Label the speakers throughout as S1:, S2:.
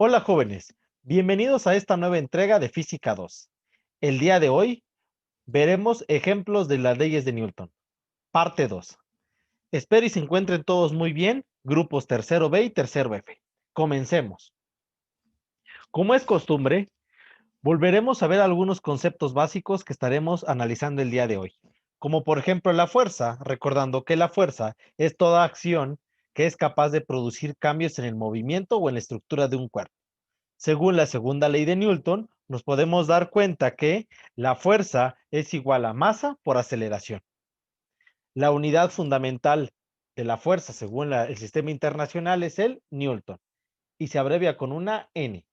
S1: Hola jóvenes, bienvenidos a esta nueva entrega de Física 2. El día de hoy veremos ejemplos de las leyes de Newton, parte 2. Espero y se encuentren todos muy bien, grupos tercero B y tercero F. Comencemos. Como es costumbre, volveremos a ver algunos conceptos básicos que estaremos analizando el día de hoy, como por ejemplo la fuerza, recordando que la fuerza es toda acción que es capaz de producir cambios en el movimiento o en la estructura de un cuerpo. Según la segunda ley de Newton, nos podemos dar cuenta que la fuerza es igual a masa por aceleración. La unidad fundamental de la fuerza, según el sistema internacional, es el Newton y se abrevia con una N.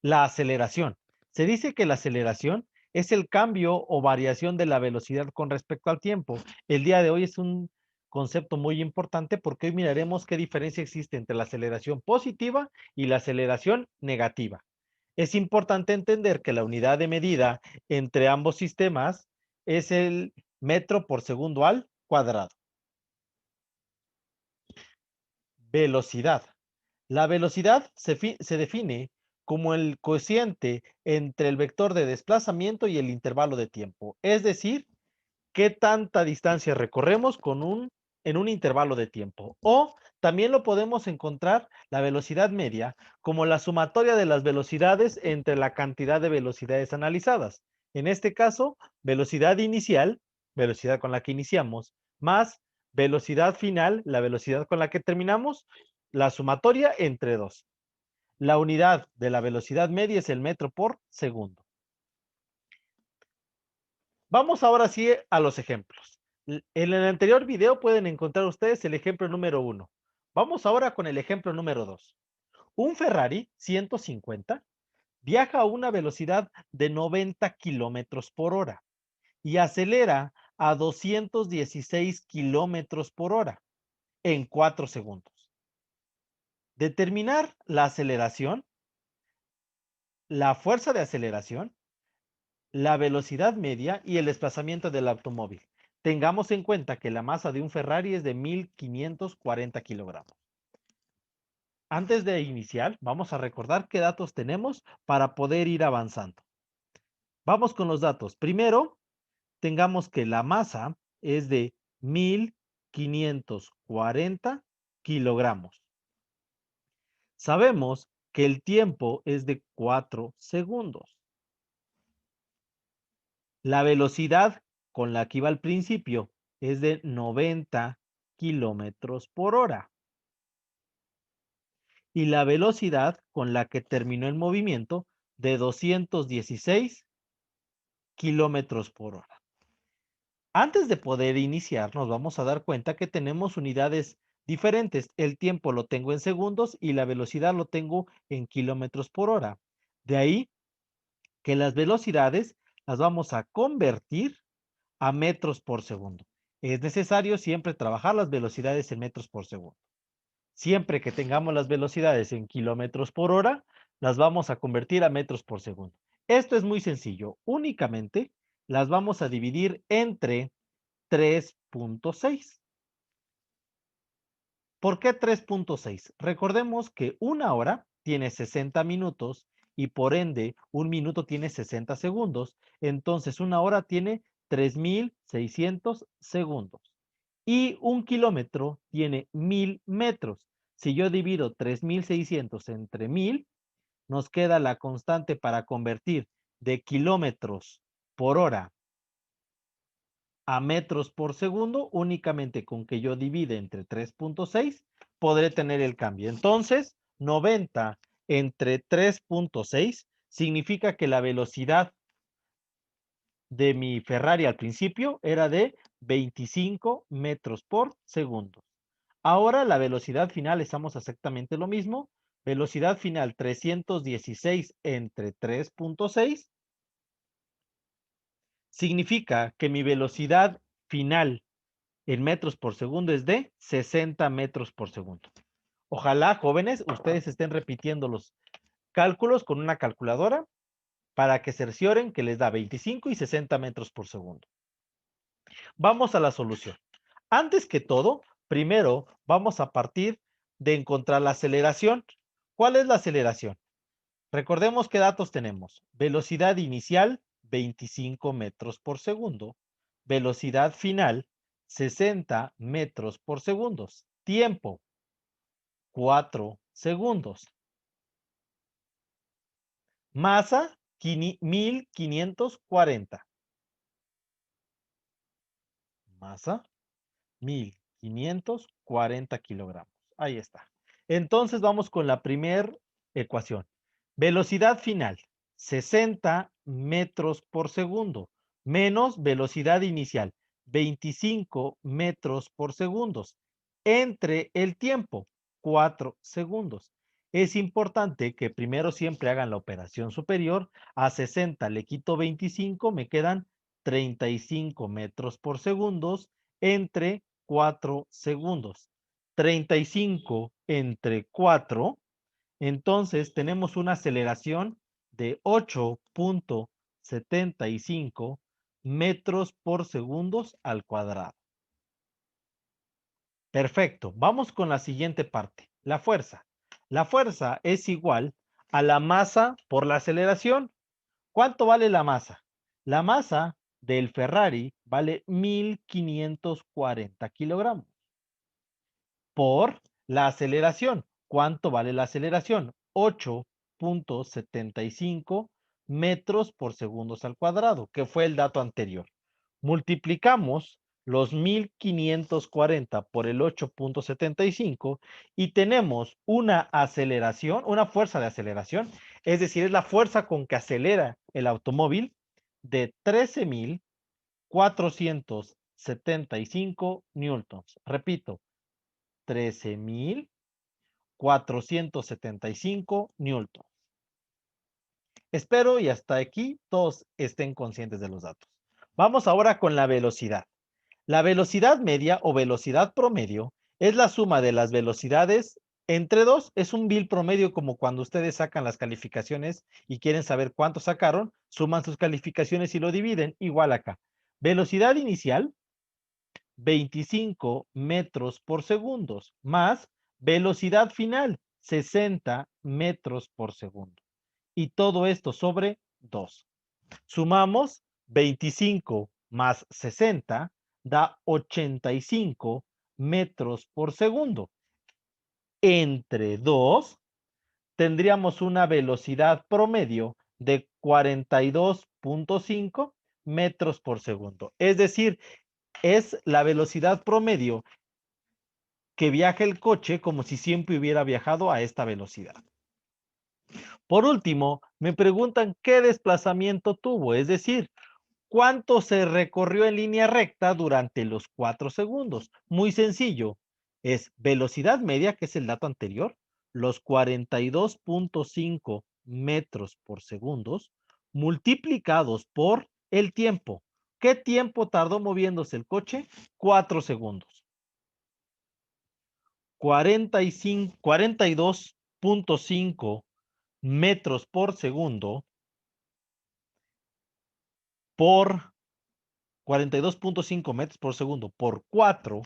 S1: La aceleración. Se dice que la aceleración es el cambio o variación de la velocidad con respecto al tiempo. El día de hoy es un concepto muy importante porque hoy miraremos qué diferencia existe entre la aceleración positiva y la aceleración negativa. Es importante entender que la unidad de medida entre ambos sistemas es el metro por segundo al cuadrado. Velocidad. La velocidad se define como el cociente entre el vector de desplazamiento y el intervalo de tiempo, es decir, qué tanta distancia recorremos en un intervalo de tiempo. O también lo podemos encontrar la velocidad media como la sumatoria de las velocidades entre la cantidad de velocidades analizadas. En este caso, velocidad inicial, velocidad con la que iniciamos, más velocidad final, la velocidad con la que terminamos, la sumatoria entre dos. La unidad de la velocidad media es el metro por segundo. Vamos ahora sí a los ejemplos. En el anterior video pueden encontrar ustedes el ejemplo número 1. Vamos ahora con el ejemplo número 2. Un Ferrari 150 viaja a una velocidad de 90 kilómetros por hora y acelera a 216 kilómetros por hora en 4 segundos. Determinar la aceleración, la fuerza de aceleración, la velocidad media y el desplazamiento del automóvil. Tengamos en cuenta que la masa de un Ferrari es de 1540 kilogramos. Antes de iniciar, vamos a recordar qué datos tenemos para poder ir avanzando. Vamos con los datos. Primero, tengamos que la masa es de 1540 kilogramos. Sabemos que el tiempo es de 4 segundos. La velocidad con la que iba al principio es de 90 kilómetros por hora. Y la velocidad con la que terminó el movimiento de 216 kilómetros por hora. Antes de poder iniciar, nos vamos a dar cuenta que tenemos unidades diferentes. El tiempo lo tengo en segundos y la velocidad lo tengo en kilómetros por hora. De ahí que las velocidades las vamos a convertir a metros por segundo. Es necesario siempre trabajar las velocidades en metros por segundo. Siempre que tengamos las velocidades en kilómetros por hora, las vamos a convertir a metros por segundo. Esto es muy sencillo. Únicamente las vamos a dividir entre 3.6. ¿Por qué 3.6? Recordemos que una hora tiene 60 minutos y por ende un minuto tiene 60 segundos. Entonces una hora tiene 3600 segundos. Y un kilómetro tiene 1000 metros. Si yo divido 3600 entre 1000, nos queda la constante para convertir de kilómetros por hora a metros por segundo, únicamente con que yo divide entre 3.6, podré tener el cambio. Entonces, 90 entre 3.6 significa que la velocidad de mi Ferrari al principio era de 25 metros por segundo. Ahora la velocidad final estamos exactamente lo mismo. Velocidad final 316 entre 3.6 significa que mi velocidad final en metros por segundo es de 60 metros por segundo. Ojalá, jóvenes, ustedes estén repitiendo los cálculos con una calculadora para que cercioren que les da 25 y 60 metros por segundo. Vamos a la solución. Antes que todo, primero vamos a partir de encontrar la aceleración. ¿Cuál es la aceleración? Recordemos qué datos tenemos. Velocidad inicial, 25 metros por segundo. Velocidad final, 60 metros por segundo. Tiempo, 4 segundos. Masa, 1540. Masa, 1540 kilogramos. Ahí está. Entonces vamos con la primera ecuación. Velocidad final, 60 metros por segundo, menos velocidad inicial, 25 metros por segundo, entre el tiempo, 4 segundos. Es importante que primero siempre hagan la operación superior. A 60 le quito 25, me quedan 35 metros por segundo entre 4 segundos. 35 entre 4, entonces tenemos una aceleración de 8.75 metros por segundos al cuadrado. Perfecto, vamos con la siguiente parte, la fuerza. La fuerza es igual a la masa por la aceleración. ¿Cuánto vale la masa? La masa del Ferrari vale 1540 kilogramos por la aceleración. ¿Cuánto vale la aceleración? 8.75 metros por segundos al cuadrado, que fue el dato anterior. Multiplicamos los 1540 por el 8.75 y tenemos una aceleración, una fuerza de aceleración, es decir, es la fuerza con que acelera el automóvil de 13.475 newtons. Repito, 13.475 newtons. Espero y hasta aquí todos estén conscientes de los datos. Vamos ahora con la velocidad. La velocidad media o velocidad promedio es la suma de las velocidades entre dos. Es un bill promedio, como cuando ustedes sacan las calificaciones y quieren saber cuánto sacaron, suman sus calificaciones y lo dividen. Igual acá. Velocidad inicial, 25 metros por segundo, más velocidad final, 60 metros por segundo. Y todo esto sobre 2. Sumamos 25 más 60, da 85 metros por segundo. Entre 2 tendríamos una velocidad promedio de 42.5 metros por segundo. Es decir, es la velocidad promedio que viaja el coche como si siempre hubiera viajado a esta velocidad. Por último, me preguntan qué desplazamiento tuvo, es decir, cuánto se recorrió en línea recta durante los 4 segundos. Muy sencillo, es velocidad media, que es el dato anterior, los 42.5 metros por segundo, multiplicados por el tiempo. ¿Qué tiempo tardó moviéndose el coche? 4 segundos. 42.5 metros por segundo por 42.5 metros por segundo por 4,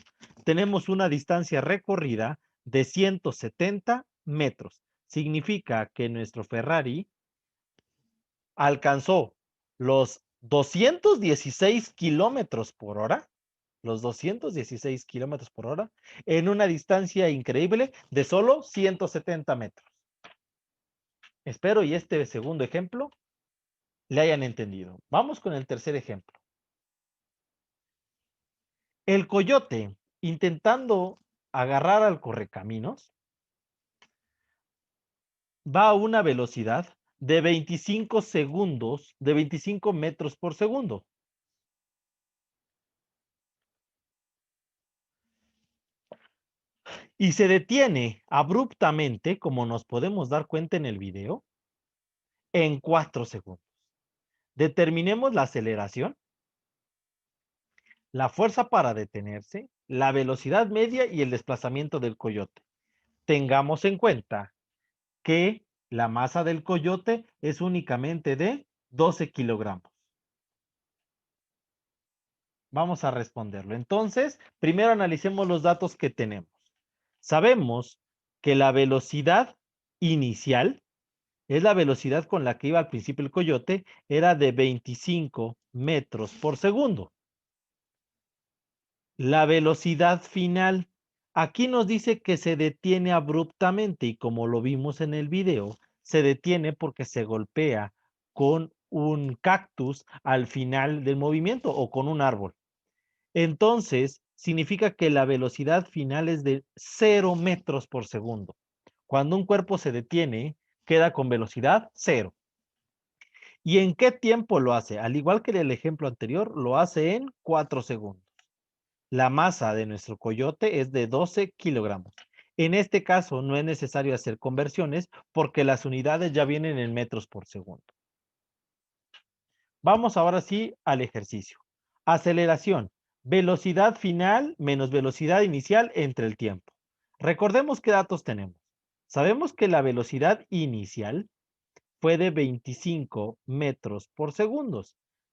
S1: tenemos una distancia recorrida de 170 metros. Significa que nuestro Ferrari alcanzó los 216 kilómetros por hora, los 216 kilómetros por hora, en una distancia increíble de solo 170 metros. Espero y este segundo ejemplo le hayan entendido. Vamos con el tercer ejemplo. El coyote, intentando agarrar al correcaminos, va a una velocidad de 25 segundos, de 25 metros por segundo. Y se detiene abruptamente, como nos podemos dar cuenta en el video, en 4 segundos. Determinemos la aceleración, la fuerza para detenerse, la velocidad media y el desplazamiento del coyote. Tengamos en cuenta que la masa del coyote es únicamente de 12 kilogramos. Vamos a responderlo. Entonces, primero analicemos los datos que tenemos. Sabemos que la velocidad inicial es la velocidad con la que iba al principio el coyote, era de 25 metros por segundo. La velocidad final, aquí nos dice que se detiene abruptamente y como lo vimos en el video, se detiene porque se golpea con un cactus al final del movimiento o con un árbol. Entonces, significa que la velocidad final es de 0 metros por segundo. Cuando un cuerpo se detiene, queda con velocidad 0. ¿Y en qué tiempo lo hace? Al igual que en el ejemplo anterior, lo hace en 4 segundos. La masa de nuestro coyote es de 12 kilogramos. En este caso, no es necesario hacer conversiones porque las unidades ya vienen en metros por segundo. Vamos ahora sí al ejercicio. Aceleración. Velocidad final menos velocidad inicial entre el tiempo. Recordemos qué datos tenemos. Sabemos que la velocidad inicial fue de 25 metros por segundo.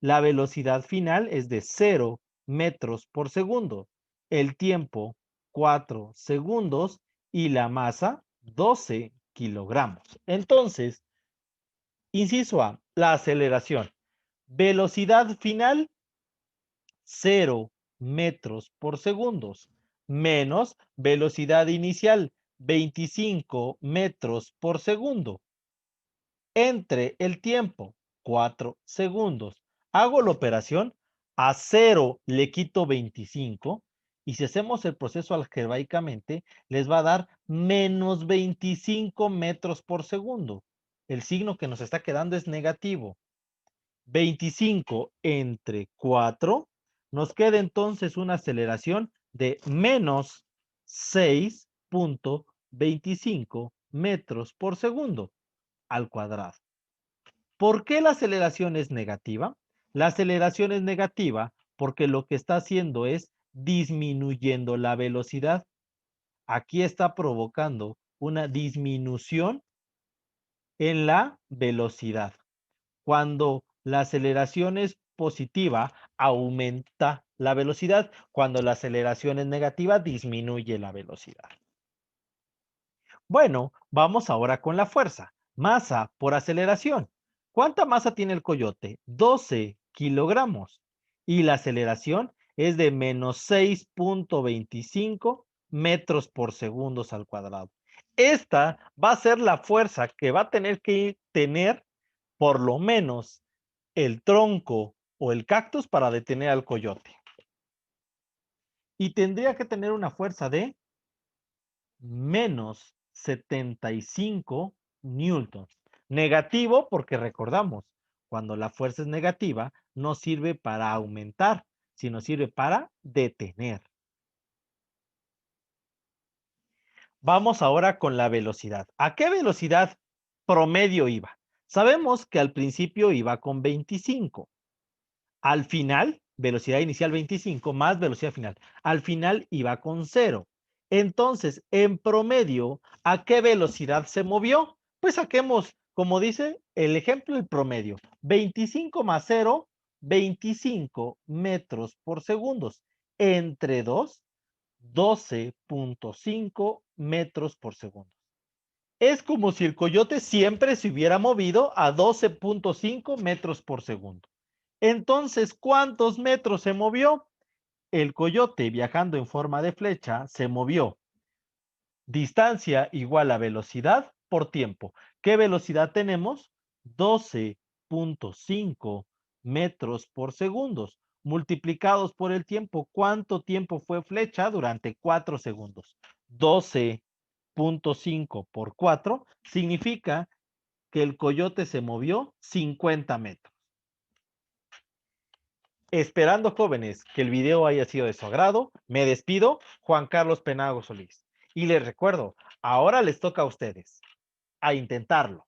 S1: La velocidad final es de 0 metros por segundo. El tiempo, 4 segundos y la masa, 12 kilogramos. Entonces, inciso A, la aceleración. Velocidad final, 0 metros por segundo, menos velocidad inicial, 25 metros por segundo. Entre el tiempo, 4 segundos. Hago la operación, a 0 le quito 25 y si hacemos el proceso algebraicamente, les va a dar menos 25 metros por segundo. El signo que nos está quedando es negativo. 25 entre 4, nos queda entonces una aceleración de menos 6.25 metros por segundo al cuadrado. ¿Por qué la aceleración es negativa? La aceleración es negativa porque lo que está haciendo es disminuyendo la velocidad. Aquí está provocando una disminución en la velocidad. Cuando la aceleración es positiva, aumenta la velocidad. Cuando la aceleración es negativa, disminuye la velocidad. Bueno, vamos ahora con la fuerza. Masa por aceleración. ¿Cuánta masa tiene el coyote? 12 kilogramos. Y la aceleración es de menos 6.25 metros por segundo al cuadrado. Esta va a ser la fuerza que va a tener que tener por lo menos el tronco o el cactus para detener al coyote. Y tendría que tener una fuerza de menos 75 newtons. Negativo porque recordamos, cuando la fuerza es negativa, no sirve para aumentar, sino sirve para detener. Vamos ahora con la velocidad. ¿A qué velocidad promedio iba? Sabemos que al principio iba con 25. Al final, velocidad inicial 25 más velocidad final. Al final iba con 0. Entonces, en promedio, ¿a qué velocidad se movió? Pues saquemos, como dice el ejemplo, el promedio. 25 más 0, 25 metros por segundo. Entre 2, 12.5 metros por segundo. Es como si el coyote siempre se hubiera movido a 12.5 metros por segundo. Entonces, ¿cuántos metros se movió? El coyote, viajando en forma de flecha, se movió. Distancia igual a velocidad por tiempo. ¿Qué velocidad tenemos? 12.5 metros por segundo. Multiplicados por el tiempo. ¿Cuánto tiempo fue flecha? Durante 4 segundos. 12.5 por 4 significa que el coyote se movió 50 metros. Esperando, jóvenes, que el video haya sido de su agrado, me despido, Juan Carlos Penagos Solís. Y les recuerdo, ahora les toca a ustedes, a intentarlo.